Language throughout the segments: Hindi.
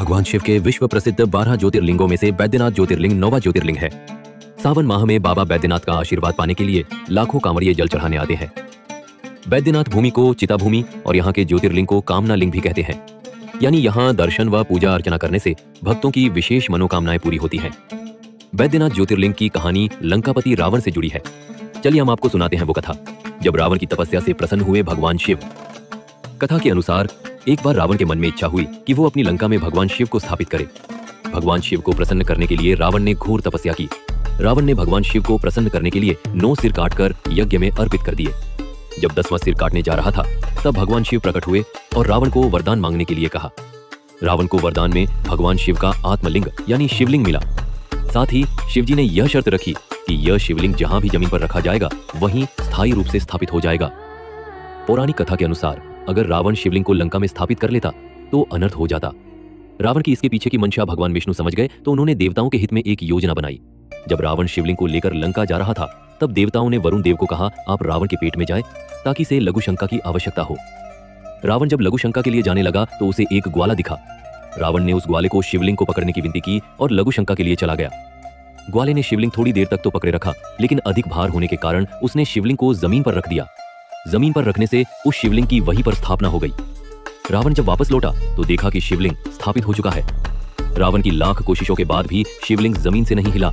भगवान शिव के विश्व प्रसिद्ध 12 ज्योतिर्लिंगों में से बैद्यनाथ ज्योतिर्लिंग 9वां ज्योतिर्लिंग है। सावन माह में बाबा बैद्यनाथ का आशीर्वाद पाने के लिए लाखों कांवड़िए जल चढ़ाने आते हैं। बैद्यनाथ भूमि को चिता भूमि और यहाँ के ज्योतिर्लिंग को कामना लिंग भी कहते हैं, यानी यहाँ दर्शन व पूजा अर्चना करने से भक्तों की विशेष मनोकामनाएं पूरी होती हैं। बैद्यनाथ ज्योतिर्लिंग की कहानी लंकापति रावण से जुड़ी है। चलिए हम आपको सुनाते हैं वो कथा, जब रावण की तपस्या से प्रसन्न हुए भगवान शिव। कथा के अनुसार एक बार रावण के मन में इच्छा हुई कि वो अपनी लंका में भगवान शिव को स्थापित करे। भगवान शिव को प्रसन्न करने के लिए रावण ने घोर तपस्या की। रावण ने भगवान शिव को प्रसन्न करने के लिए 9 सिर काटकर यज्ञ में अर्पित कर दिए। जब 10वां सिर काटने जा रहा था तब भगवान शिव प्रकट हुए और रावण को वरदान मांगने के लिए कहा। रावण को वरदान में भगवान शिव का आत्मलिंग यानी शिवलिंग मिला। साथ ही शिवजी ने यह शर्त रखी कि यह शिवलिंग जहां भी जमीन पर रखा जाएगा वहीं स्थायी रूप से स्थापित हो जाएगा। पौराणिक कथा के अनुसार अगर रावण शिवलिंग को लंका में स्थापित कर लेता तो अनर्थ हो जाता। रावण की इसके पीछे की मंशा भगवान विष्णु समझ गए तो उन्होंने देवताओं के हित में एक योजना बनाई। जब रावण शिवलिंग को लेकर लंका जा रहा था तब देवताओं ने वरुण देव को कहा, आप रावण के पेट में जाए ताकि इसे लघुशंका की आवश्यकता हो। रावण जब लघुशंका के लिए जाने लगा तो उसे एक ग्वाला दिखा। रावण ने उस ग्वाले को शिवलिंग को पकड़ने की विनती की और लघुशंका के लिए चला गया। ग्वाले ने शिवलिंग थोड़ी देर तक तो पकड़े रखा, लेकिन अधिक भार होने के कारण उसने शिवलिंग को जमीन पर रख दिया। जमीन पर रखने से उस शिवलिंग की वहीं पर स्थापना हो गई। रावण जब वापस लौटा तो देखा कि शिवलिंग स्थापित हो चुका है। रावण की लाख कोशिशों के बाद भी शिवलिंग जमीन से नहीं हिला।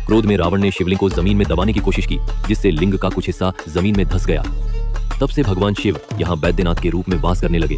क्रोध में रावण ने शिवलिंग को जमीन में दबाने की कोशिश की, जिससे लिंग का कुछ हिस्सा जमीन में धंस गया। तब से भगवान शिव यहाँ बैद्यनाथ के रूप में वास करने लगे।